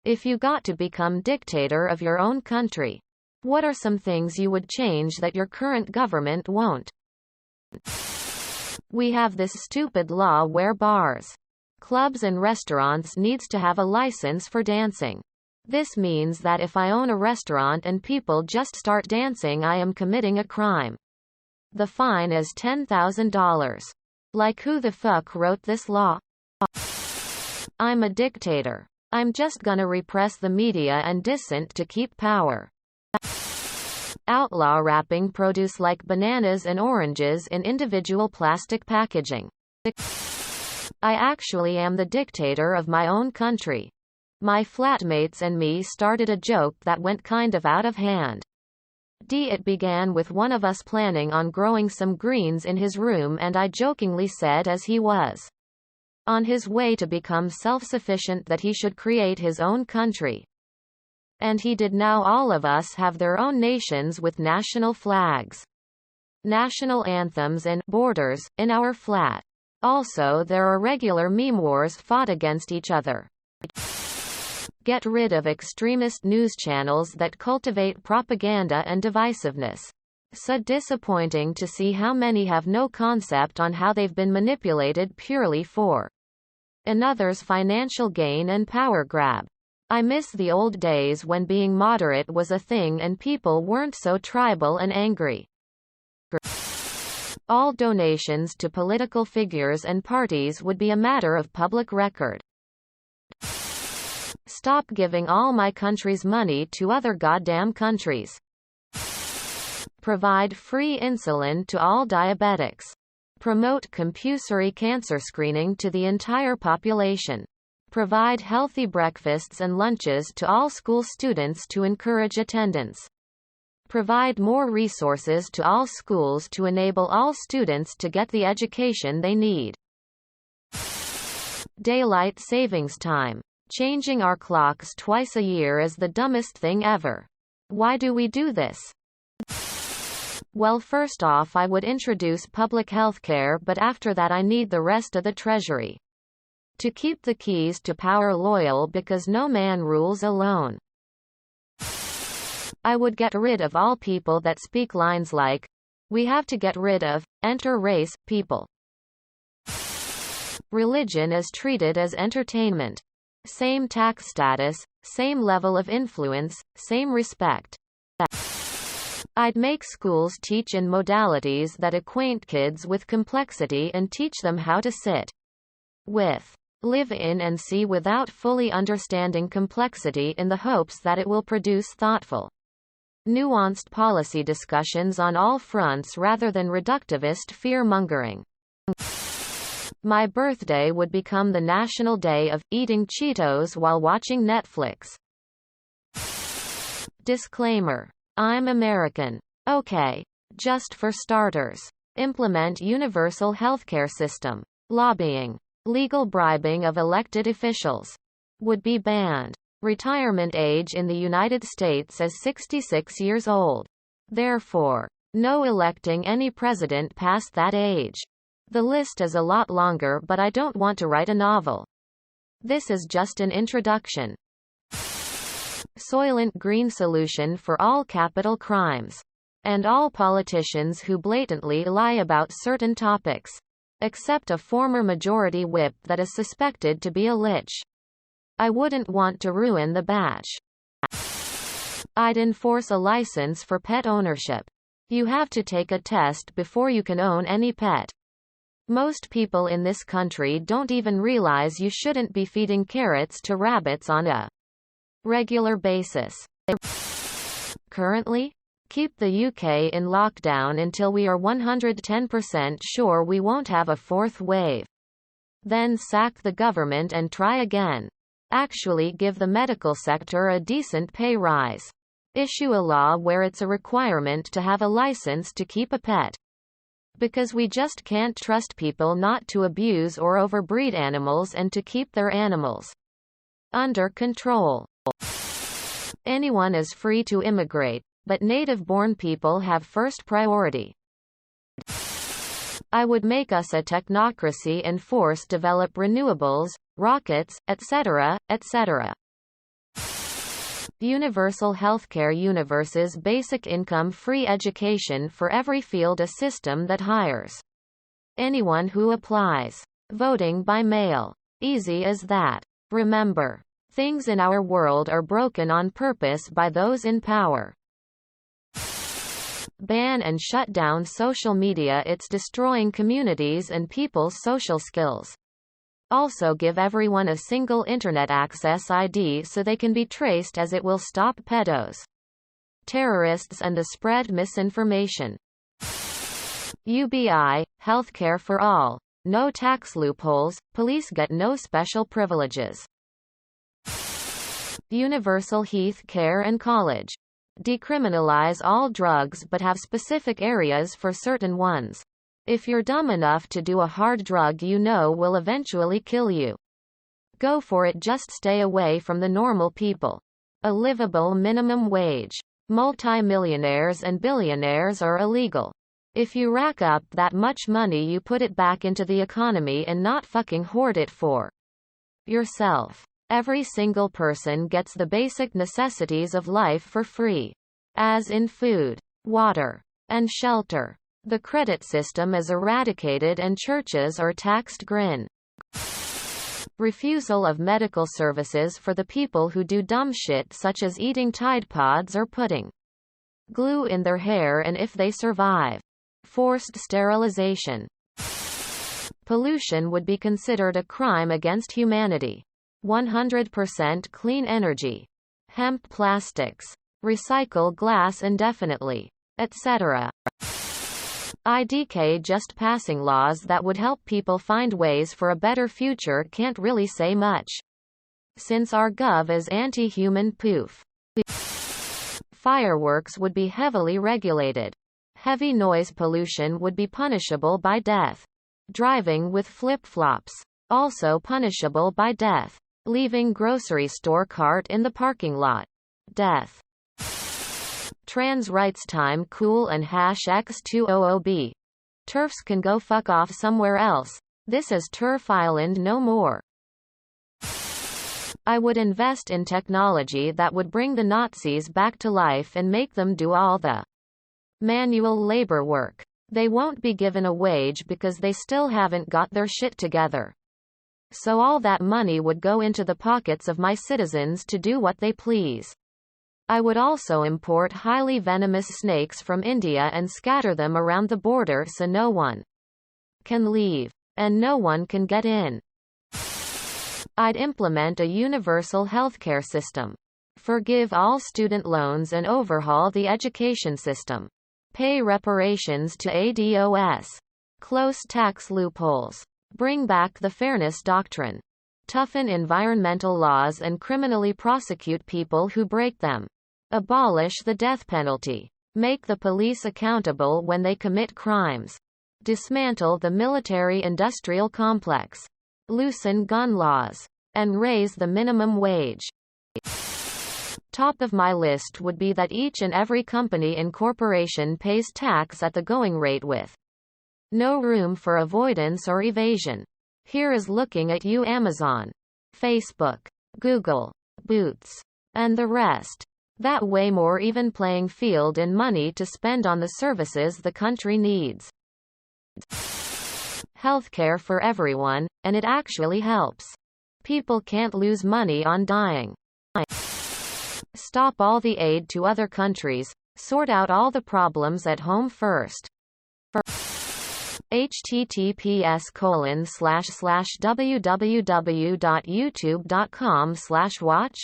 If you got to become dictator of your own country, what are some things you would change that your current government won't? We have this stupid law where bars, clubs and restaurants needs to have a license for dancing. This means that if I own a restaurant and people just start dancing, I am committing a crime. The fine is $10,000. Like, who the fuck wrote this law? I'm a dictator. I'm just gonna repress the media and dissent to keep power. Outlaw wrapping produce like bananas and oranges in individual plastic packaging. I actually am the dictator of my own country. My flatmates and me started a joke that went kind of out of hand. It began with one of us planning on growing some greens in his room, and I jokingly said as he was on his way to become self-sufficient that he should create his own country. And he did. Now all of us have their own nations with national flags, national anthems and borders in our flat. Also, there are regular meme wars fought against each other. Get rid of extremist news channels that cultivate propaganda and divisiveness. So disappointing to see how many have no concept on how they've been manipulated purely for another's financial gain and power grab. I miss the old days when being moderate was a thing and people weren't so tribal and angry. All donations to political figures and parties would be a matter of public record. Stop giving all my country's money to other goddamn countries. Provide free insulin to all diabetics. Promote compulsory cancer screening to the entire population. Provide healthy breakfasts and lunches to all school students to encourage attendance. Provide more resources to all schools to enable all students to get the education they need. Daylight savings time. Changing our clocks twice a year is the dumbest thing ever. Why do we do this? Well, first off, I would introduce public health care, but after that I need the rest of the treasury to keep the keys to power loyal, because no man rules alone. I would get rid of all people that speak lines like, "We have to get rid of, enter race, people." Religion is treated as entertainment. Same tax status, same level of influence, same respect. I'd make schools teach in modalities that acquaint kids with complexity and teach them how to sit with, live in and see without fully understanding complexity, in the hopes that it will produce thoughtful, nuanced policy discussions on all fronts rather than reductivist fear-mongering. My birthday would become the national day of eating Cheetos while watching Netflix. Disclaimer. I'm American. Okay. Just for starters. Implement universal healthcare system. Lobbying. Legal bribing of elected officials would be banned. Retirement age in the United States is 66 years old. Therefore, no electing any president past that age. The list is a lot longer, but I don't want to write a novel. This is just an introduction. Soylent Green solution for all capital crimes. And all politicians who blatantly lie about certain topics. Except a former majority whip that is suspected to be a lich. I wouldn't want to ruin the batch. I'd enforce a license for pet ownership. You have to take a test before you can own any pet. Most people in this country don't even realize you shouldn't be feeding carrots to rabbits on a regular basis. Currently, keep the UK in lockdown until we are 110% sure we won't have a fourth wave. Then sack the government and try again. Actually give the medical sector a decent pay rise. Issue a law where it's a requirement to have a license to keep a pet. Because we just can't trust people not to abuse or overbreed animals and to keep their animals under control. Anyone is free to immigrate, but native-born people have first priority. I would make us a technocracy and force develop renewables, rockets, etc., etc. Universal healthcare. Universe's basic income. Free education for every field. A system that hires anyone who applies. Voting by mail. Easy as that. Remember, things in our world are broken on purpose by those in power. Ban and shut down social media. It's destroying communities and people's social skills. Also give everyone a single internet access ID so they can be traced, as it will stop pedos, terrorists and the spread misinformation. UBI, healthcare for all. No tax loopholes, police get no special privileges. Universal health care and college. Decriminalize all drugs but have specific areas for certain ones. If you're dumb enough to do a hard drug you know will eventually kill you, go for it. Just stay away from the normal people. A livable minimum wage. Multimillionaires and billionaires are illegal. If you rack up that much money you put it back into the economy and not fucking hoard it for yourself. Every single person gets the basic necessities of life for free, as in food, water, and shelter. The credit system is eradicated and churches are taxed. Grin. Refusal of medical services for the people who do dumb shit such as eating Tide Pods or putting glue in their hair, and if they survive, forced sterilization. Pollution would be considered a crime against humanity. 100% clean energy. Hemp plastics. Recycle glass indefinitely. Etc. IDK. Just passing laws that would help people find ways for a better future. Can't really say much, since our gov is anti-human. Poof. Fireworks would be heavily regulated. Heavy noise pollution would be punishable by death. Driving with flip-flops. Also punishable by death. Leaving grocery store cart in the parking lot. Death. Trans rights. Time cool and #X200B. TERFs can go fuck off somewhere else. This is TERF Island no more. I would invest in technology that would bring the Nazis back to life and make them do all the manual labor work. They won't be given a wage because they still haven't got their shit together. So all that money would go into the pockets of my citizens to do what they please. I would also import highly venomous snakes from India and scatter them around the border so no one can leave, and no one can get in. I'd implement a universal healthcare system. Forgive all student loans and overhaul the education system. Pay reparations to ADOS. Close tax loopholes. Bring back the fairness doctrine. Toughen environmental laws and criminally prosecute people who break them. Abolish the death penalty. Make the police accountable when they commit crimes. Dismantle the military-industrial complex. Loosen gun laws. And raise the minimum wage. Top of my list would be that each and every company and corporation pays tax at the going rate with no room for avoidance or evasion. Here is looking at you, Amazon, Facebook, Google, Boots, and the rest. That way more even playing field and money to spend on the services the country needs. Healthcare for everyone, and it actually helps. People can't lose money on dying. Stop all the aid to other countries. Sort out all the problems at home first. https://www.youtube.com/watch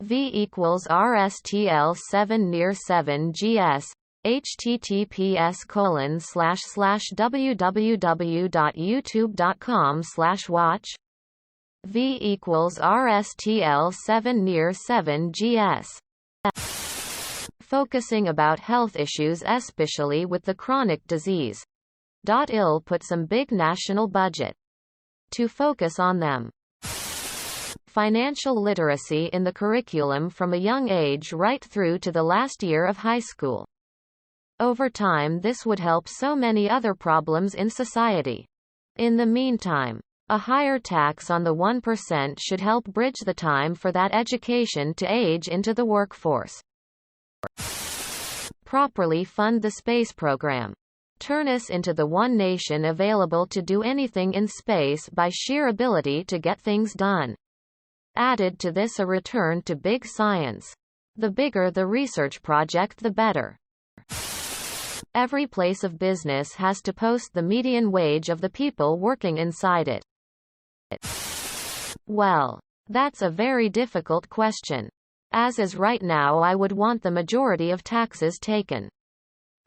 v=rstl7 near 7 gs https://www.youtube.com/watch v=rstl7 near 7 gs. Focusing about health issues, especially with the chronic disease. Ill put some big national budget to focus on them. Financial literacy in the curriculum from a young age right through to the last year of high school. Over time this would help so many other problems in society. In the meantime, A higher tax on the 1% should help bridge the time for that education to age into the workforce. Properly fund the space program. Turn us into the one nation available to do anything in space by sheer ability to get things done. Added to this a return to big science. The bigger the research project, the better. Every place of business has to post the median wage of the people working inside it. Well, that's a very difficult question. As is right now, I would want the majority of taxes taken.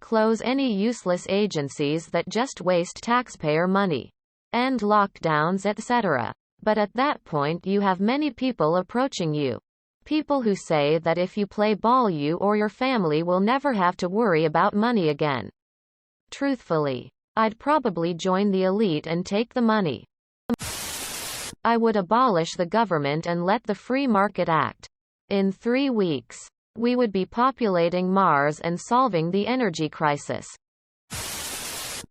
Close any useless agencies that just waste taxpayer money. End lockdowns, etc. But at that point you have many people approaching you. People who say that if you play ball you or your family will never have to worry about money again. Truthfully, I'd probably join the elite and take the money. I would abolish the government and let the free market act. In 3 weeks, we would be populating Mars and solving the energy crisis.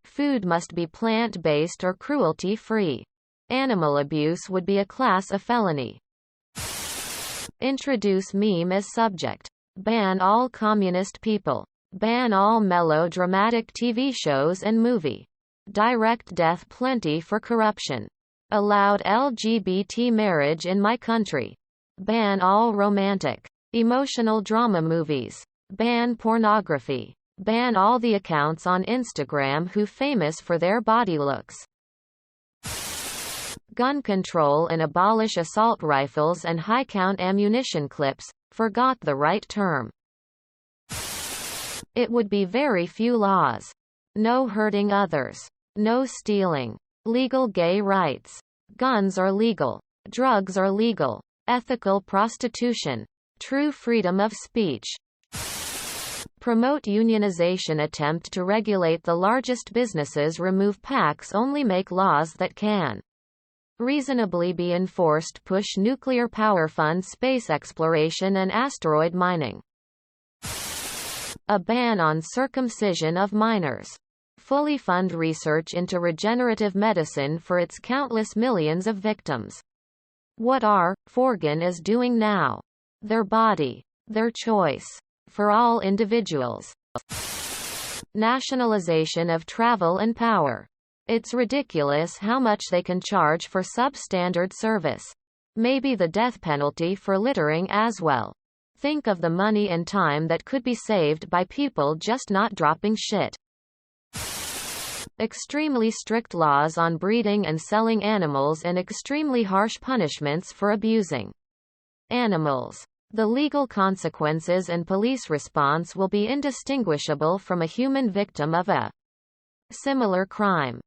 Food must be plant-based or cruelty-free. Animal abuse would be a class of felony. Introduce meme as subject. Ban all communist people. Ban all melodramatic TV shows and movie. Direct death plenty for corruption. Allowed LGBT marriage in my country. Ban all romantic, emotional drama movies. Ban pornography. Ban all the accounts on Instagram who famous for their body looks. Gun control and abolish assault rifles and high-count ammunition clips. Forgot the right term. It would be very few laws. No hurting others. No stealing. Legal gay rights. Guns are legal. Drugs are legal. Ethical prostitution. True freedom of speech. Promote unionization. Attempt to regulate the largest businesses. Remove PACs. Only make laws that can reasonably be enforced. Push nuclear power. Fund space exploration and asteroid mining. A ban on circumcision of minors. Fully fund research into regenerative medicine for its countless millions of victims. What Forgan is doing now. Their body. Their choice. For all individuals. Nationalization of travel and power. It's ridiculous how much they can charge for substandard service. Maybe the death penalty for littering as well. Think of the money and time that could be saved by people just not dropping shit. Extremely strict laws on breeding and selling animals and extremely harsh punishments for abusing animals. The legal consequences and police response will be indistinguishable from a human victim of a similar crime.